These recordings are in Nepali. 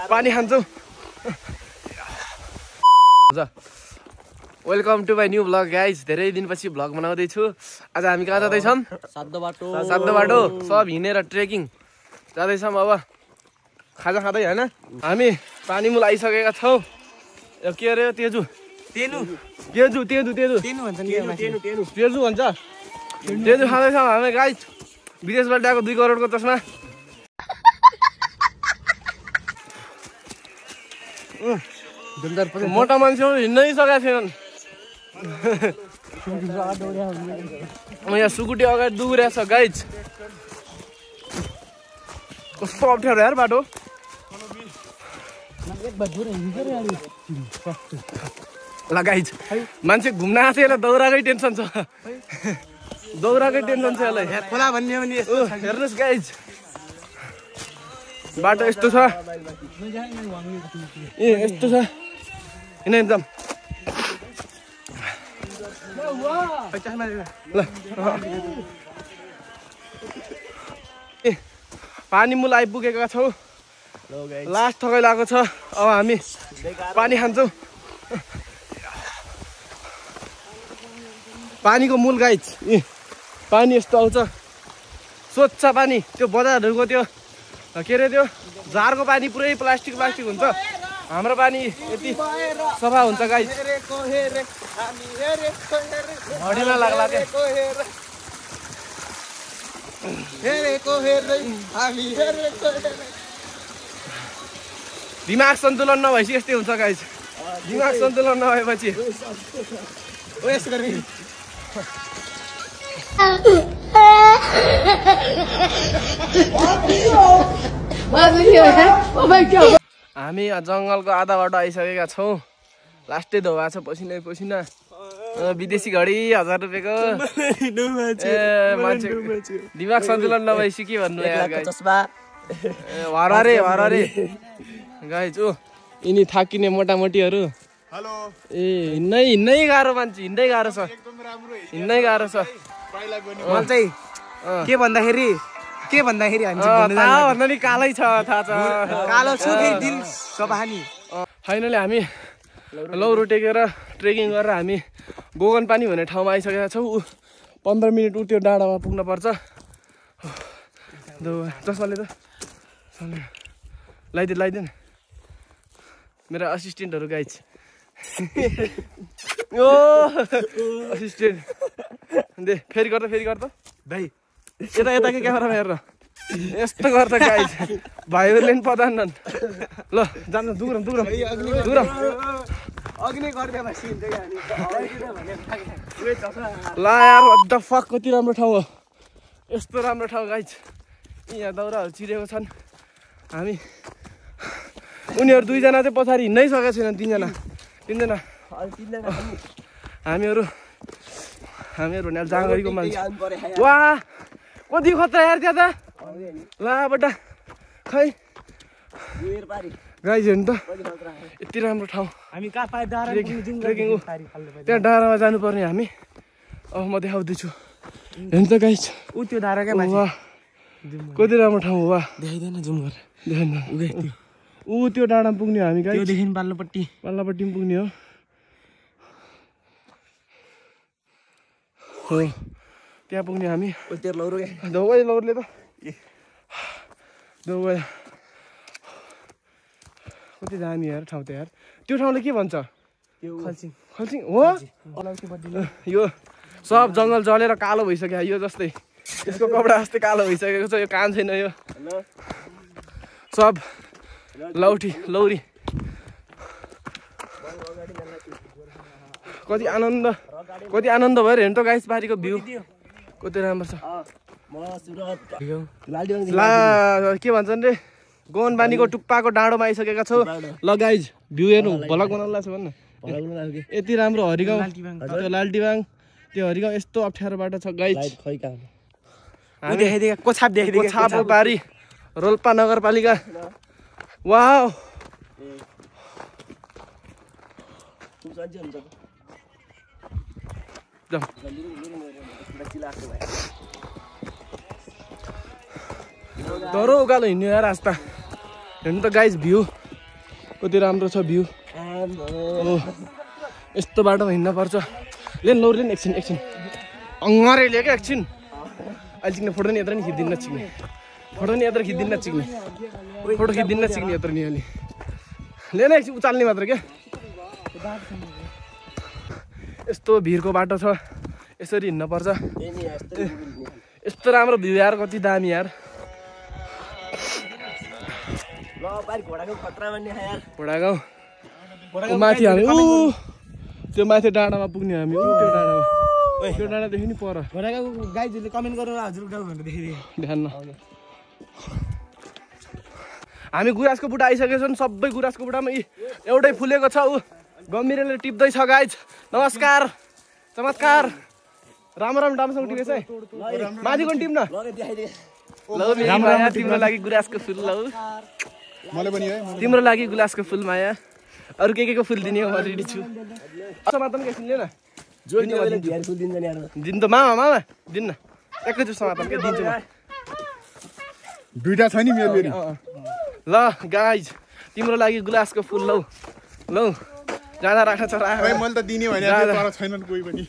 पानी खान्छौ welcome to my new vlog guys धेरै दिनपछि भ्लग बनाउँदैछु आज हामी कहाँ जाँदैछौँ सातो बाटो सब हिँडेर ट्रेकिङ जाँदैछौँ अब खाजा खाँदै होइन हामी पानी मुल आइसकेका छौँ के अरे तेजु भन्छ तेजु खाँदैछौँ हामी गाइज विदेशबाट ल्याएको 2 करोडको चस्मा मोटा मान्छेहरू हिँड्नै सकेका छैनन् यहाँ सुकुटी अगाडि दुगिरहेछ गाइज कस्तो अप्ठ्यारो यार बाटो ल गाइज मान्छे घुम्न आएको यसलाई दौराकै टेन्सन छ यसलाई खोला भन्ने हो नि हेर्नुहोस् गाइज बाटो यस्तो छ यस्तो छ एकदम पानी मुल आइपुगेका छौँ लास्ट थकै लागेको छ अब हामी पानी खान्छौँ पानीको मूल गाइज पानी यस्तो आउँछ स्वच्छ पानी त्यो बजारहरूको त्यो के अरे त्यो जारको पानी पुरै प्लास्टिक हुन्छ हाम्रो पानी यति सफा हुन्छ गाइज हडीमा लाग्ला के दिमाग सन्तुलन नभएपछि यस्तै हुन्छ गाइज दिमाग सन्तुलन नभएपछि हामी जङ्गलको आधा बाटो आइसकेका छौँ लास्टै धोवा छ पसिना विदेशी घडी 1000 रुपियाँको मान्छे दिमाग सन्तुलन नभएपछि के भन्नु हरारे गाइज ओ यिनी थाकिने मोटामोटीहरू हिँड्नै गाह्रो मान्छे हिँड्दै गाह्रो छ मलाई चाहिँ के भन्दाखेरि भन्दा नि कालै छ थाहा छ कालो छु दिल सबानी फाइनली हामी लौरो टेकेर ट्रेकिङ गरेर हामी गोगन पानी भन्ने ठाउँमा आइसकेका छौँ 15 मिनट उ त्यो डाँडामा पुग्न पर्छ चस्माले त लगाइदिनु मेरो असिस्टेन्टहरू गाइज ओ असिस्टेन्ट दे फेरि गर्दा भाइ यताकै क्यामेरामा हेरेर यस्तो गर्छ गाइज भाइहरूले पनि पदान्नन् ल जानु दुग्रम ला यार व्हाट द फक कति राम्रो ठाउँ हो यस्तो राम्रो ठाउँ गाइज यहाँ दाउराहरू चिरेको छन् हामी उनीहरू 2 जना चाहिँ पछाडि हिँड्नै सकेका छैनन् 3 जना हामीहरू जाँगरीको मान्छे वाह कति खतरा यार त्यहाँ त ला बटा खै गाइज हेर्नु त यति राम्रो ठाउँ हामी कहाँ पाए ट्रेकिङ त्यहाँ डाँडामा जानुपर्ने हामी अब म देखाउँदैछु हेर्नु त गाइज ऊ त्यो डाँडाकै माथि कति राम्रो ठाउँ हो वा देखाइदैन जुम गरेर देखाइदैन ऊ त्यो डाँडामा पुग्ने हो हामी गाइज त्योदेखि पाल्लोपट्टि पनि पुग्ने हो त्यहाँ पुग्ने हामी लौरोले त कति जाने यार ठाउँ त यार त्यो ठाउँले के भन्छ खल्सिङ हो यो सब जङ्गल जलेर कालो भइसक्यो यो जस्तै यसको कपडा जस्तै कालो भइसकेको छ यो काम छैन यो सब लौरी कति आनन्द भयो हेर्नु त गाइस बारीको भ्यू कति राम्रो छ ला के भन्छन् रे गोनबानीको टुप्पाको डाँडोमा आइसकेका छौ ल गाइज भ्यू हेर्नु भ्लग बनाउनुलाई छ भन्नु यति राम्रो हरिगाउँ त्यो लालटिबाङ त्यो हरिगाउँ यस्तो अप्ठ्यारो बाटो छ गाइज कोछापो बारी रोल्पा नगरपालिका वाउ डरो उकालो हिँड्नु यार रास्ता हेर्नु त गाइज भ्यू कति राम्रो छ भ्यू यस्तो बाटोमा हिँड्न पर्छ लेन लौरी लेन एकछिन अङ्गारैले क्या एकछिन अहिले चिक्ने फोटो नि यत्र नि खिच्दिन्न चिक्ने फोटो नि यत्र खिच्दिन्न चिक्ने फोटो खिच्दिन्न चिक्ने यत्र नि अलि लेन एकछिन उचाल्ने मात्र क्या यस्तो भिरको बाटो छ यसरी हिँड्न पर्छ यस्तो राम्रो भ्यू यार कति दामी यार घोडागाउँ माथि हामी त्यो माथि डाँडामा पुग्ने हामी त्यो डाँडादेखि नि पर गाइजहरूले कमेन्ट गरेर हजुर गाउँ भनेर देखिदिए ध्यान हामी गुराँसको बुढा आइसकेको छौँ सबै गुराँसको बुढामा एउटै फुलेको छ ऊ गम्भीरले टिप्दैछ गाइज नमस्कार चमत्कार राम्रो राम्रो डामसँग टिपेछ है माथिको टिप्न तिम्रो लागि गुराँसको फुल ल तिम्रो लागि गुलासको फुल माया अरू के को फुल दिने हो म रेडी छु समातन के सुन्ने न दिन त मामा दिन्न एकैचोटि समातन के दिन्छु म दुईटा छ नि मेरो फेरि ल गाइज तिम्रो लागि गुलासको फुल लौ जाँदा राख्न छ मैले त दिने भने तर छैनन् कोही पनि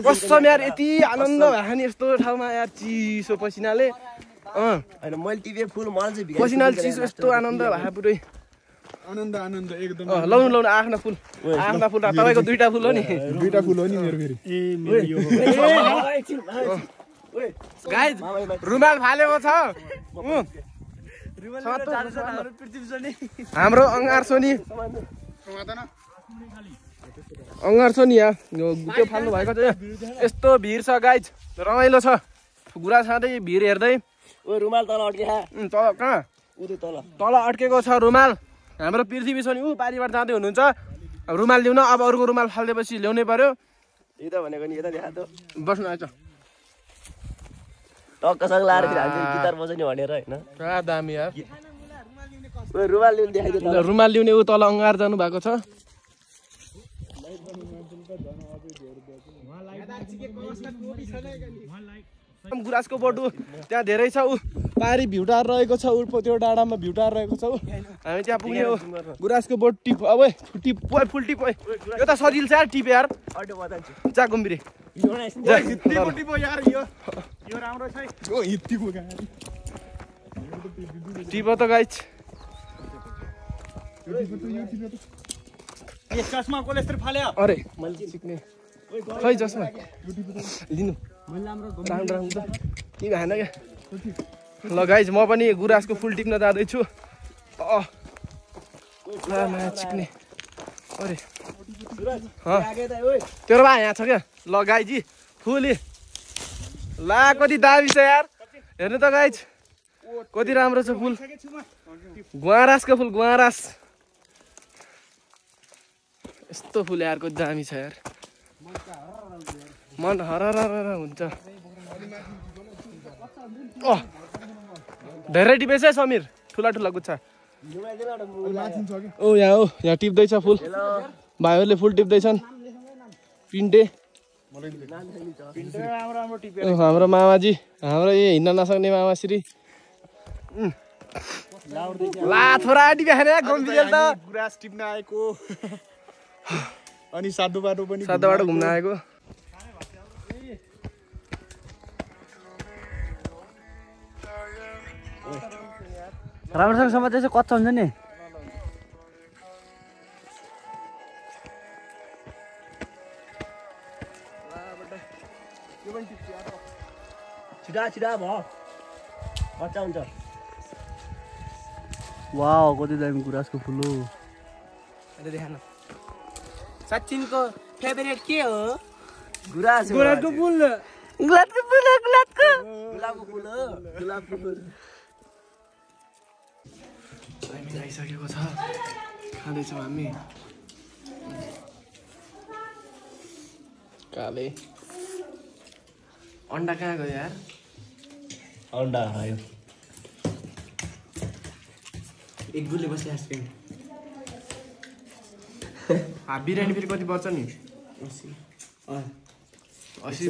कसम यार यति आनन्द भयो नि यस्तो ठाउँमा यार चिसो पसिनाले पसिनाले चिसो यस्तो आनन्द भयो पुरै आनन्द एकदम लाउनु आफ्ना फुल तपाईँको दुईटा फुल हो नि मेरो फेरि गाइज रुमाल फालेको छ हाम्रो अङ्गार सोनी यहाँ त्यो फाल्नु भएको छ यस्तो भिड छ गाइज रमाइलो छ गुराँस खाँदै भिड हेर्दै रुमाल तल अड्के तल कहाँ तल अड्केको छ रुमाल हाम्रो पृथ्वी छ नि पारिबाट जाँदै हुनुहुन्छ रुमाल ल्याउन अब अरूको रुमाल फालिदिएपछि ल्याउनै पर्यो बस्नु आएछ टक्कसँग लाएर गिटार बजाउने भनेर होइन दामी यार रुमाल ल्याउने ऊ तल अङ्गार जानु भएको छ गुराँसको बोटु त्यहाँ धेरै छ ऊ पारी भ्युटार रहेको छ ऊ त्यो डाँडामा भ्युटार रहेको छ ऊ हामी त्यहाँ पुग्ने हो गुराँसको बोट टिप अब फुल टिप यो त सजिलो छ यार टिप यार जा गम्भीर टिप त गाइज अरे मैले सिक्ने खै जसमा लिनु के भएन क्या ल गाइज म पनि गुराँसको फुल टिप्न जाँदैछु चिक्ने अरे तेरो भए यहाँ छ क्या ल गाइजी फुल ला कति दामी छ यार हेर्नु त गाइज कति राम्रो छ फुल गुवाँरासको फुल गुवाँरास यस्तो फुल यार कति दामी छ यार मन हरर हुन्छ धेरै टिपेछ है समीर ठुला गुच्छा यहाँ टिप्दैछ फुल भाइहरूले फुल टिप्दैछन् पिन्टे हाम्रो मामाजी हाम्रो हिँड्न नसक्ने मामाश्री ला छोरा टिपेर गम्भीर त गुराँस टिप्न आएको अनि सातो बाटो घुम्न आएको राम्रोसँग समातेछ कच्चा हुन्छ नि छिटा भयो कच्चा हुन्छ वाउ कति दामी गुराँसको फुल हो देखान सचिनको फेभरेट के हो गुराँसको फुल गुलाबको फुल हामी आइसकेको छ खाँदैछौँ हामी काले अन्डा कहाँ गयो यार अन्डा खायो एक गुले बसी आइसक्यो बिरयानी फेरि कति पर्छ नि 80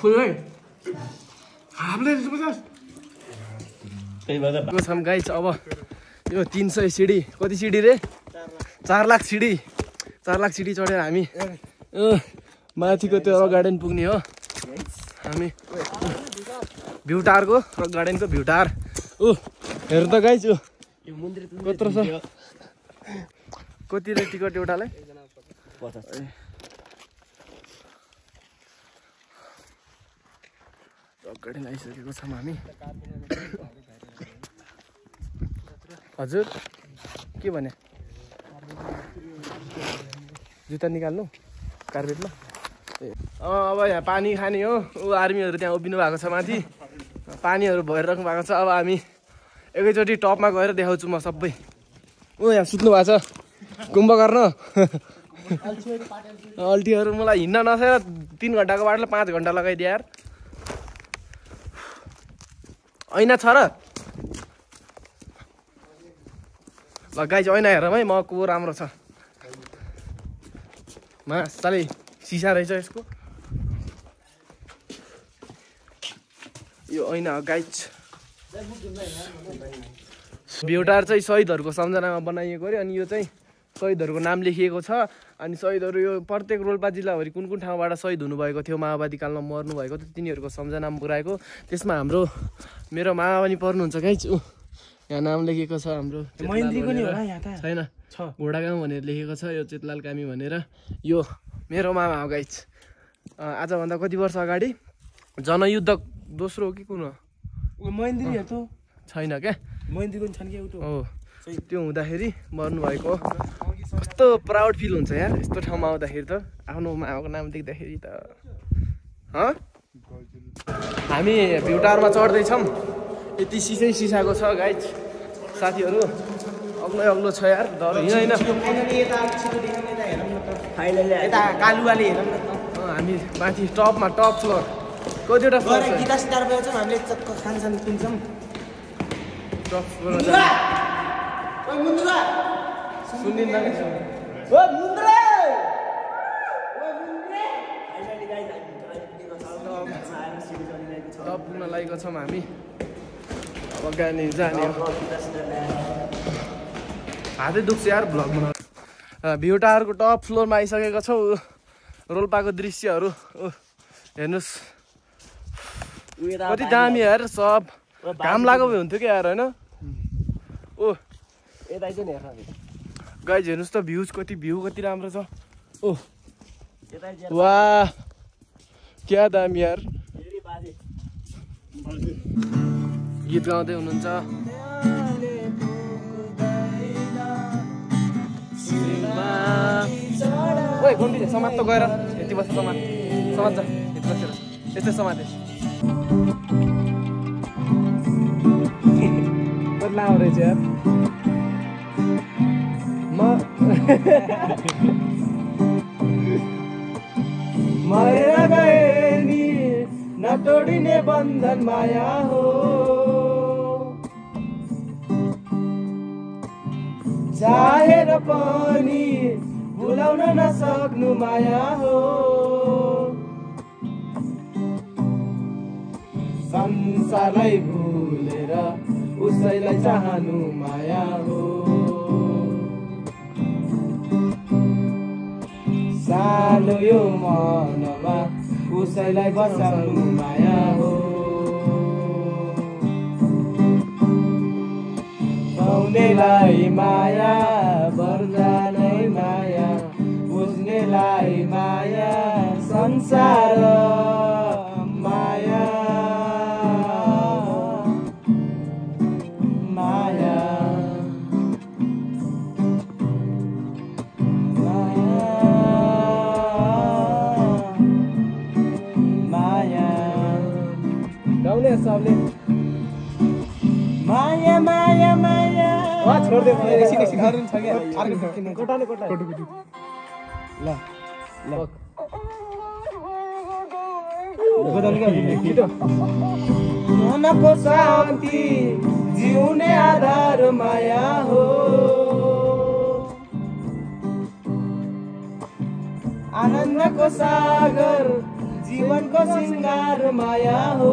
फुल है छौँ गाइस। अब यो 300 सिडी, कति सिडी रे? 4 लाख सिडी, 4 लाख सिडी चढेर हामी माथिको त्यो रक गार्डन पुग्ने हो। हामी भ्यू टावरको, रक गार्डनको भ्यू टावर। हेर्नु त गाइस, यो कत्रो छ? कति रे टिकट एउटालाई? 50। रक गार्डन आइसकेको छौँ हामी। हजुर के भने? जुत्ता निकाल्नु कार्पेटमा। अब यहाँ पानी खाने हो। आर्मीहरू त्यहाँ उभिनु भएको छ माथि, पानीहरू भरिराख्नु भएको छ। अब हामी एकैचोटि टपमा गएर देखाउँछु म सबै। यहाँ सुत्नु भएको छ कुम्भकर्ण। अल्टीहरू मलाई हिँड्न नसकेर 3 घन्टाको बाटोलाई 5 घन्टा लगाइदिए यार। ऐना छ र? ल गाइस, ऐना हेरौँ है, म को राम्रो छ। सालै सिसा रहेछ यसको। यो ऐना हो गाइस। भ्यू टावर चाहिँ शहीदहरूको सम्झनामा बनाइएको अरे। अनि यो चाहिँ शहीदहरूको नाम लेखिएको छ। अनि शहीदहरू यो प्रत्येक रोल्पा जिल्लाभरि कुन कुन ठाउँबाट शहीद हुनुभएको थियो, माओवादी कालमा मर्नुभएको थियो, तिनीहरूको सम्झनामा पुऱ्याएको। त्यसमा मेरो मामा पनि पर्नुहुन्छ गाइस। यहाँ नाम लेखेको छ हाम्रो। महेन्द्रीको नि होला यहाँ त? छैन, घोडागाउँ भनेर लेखेको छ। यो चेतलाल कामी भनेर। यो मेरो मामा हो गाइस। आजभन्दा कति वर्ष अगाडि जनयुद्ध दोस्रो हो कि कुन हो? महेन्द्री त छैन क्या, महेन्द्रीको छन् कि एउटा हो। त्यो हुँदाखेरि मर्नुभएको। कस्तो प्राउड फिल हुन्छ यार यस्तो ठाउँमा आउँदाखेरि त, आफ्नो मामाको नाम देख्दाखेरि त। हामी भ्यू टावरमा चढ्दैछौँ। यति सिसाको छ गाइस। साथीहरू अग्लो छ यार, डर होइन। हामी माथि टपमा, टप फ्लोर। कतिवटा फ्लोर छ? गीता स्टार बजाउँछौँ हामीले, खानसान किन्छौँ। टप फ्लोर टप पुग्न लागेको छौँ हामी। अब गाडी जाने हो। हातै दुख्छ यार भ्लग बनाउनु। भ्यू टावरको टप फ्लोरमा आइसकेको छौँ। रोल्पाको दृश्यहरू हेर्नुहोस् कति दामी यार। सब घाम लागेको हुन्थ्यो क्या यार, होइन? यता चाहिँ हेर्न गाइज हेर्नुहोस् त, भ्यू कति राम्रो छ। वाह क्या दामी यार। गीत गाउँदै हुनुहुन्छ। ओइ घन्टी समात त गएर यति बस्छ। समात जा यति बसेर यस्तै समाते। लाउ रहेछ यार। मरेर गए नि नतोडिने बन्धन माया हो। चाहेर पनि भुलाउन नसक्नु माया हो। संसारलाई भुलेर उसैलाई चाहनु माया हो। सानो यो मनमा उसैलाई बसाउनु माया हो। पाउनेलाई माया, बर्दालाई माया, बुझ्नेलाई माया, संसार माया माया माया गाउने सबले माया माया माया। छोड दे एकछिन अरु छ के कोटाले ल मनको शान्ति जिउने आधार माया हो। आनन्दको सागर जीवनको सिंगार माया हो।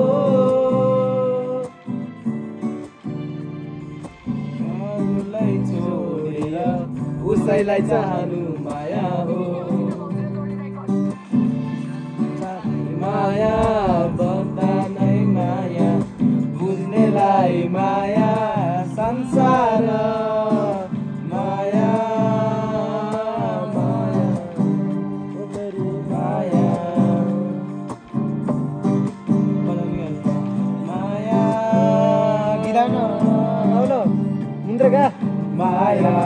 कसैलाई चाहनु माया हो माया भन्दा नै माया बुझ्नेलाई माया संसार माया माया माया माया गिराउन आउन मुन्द्रका माया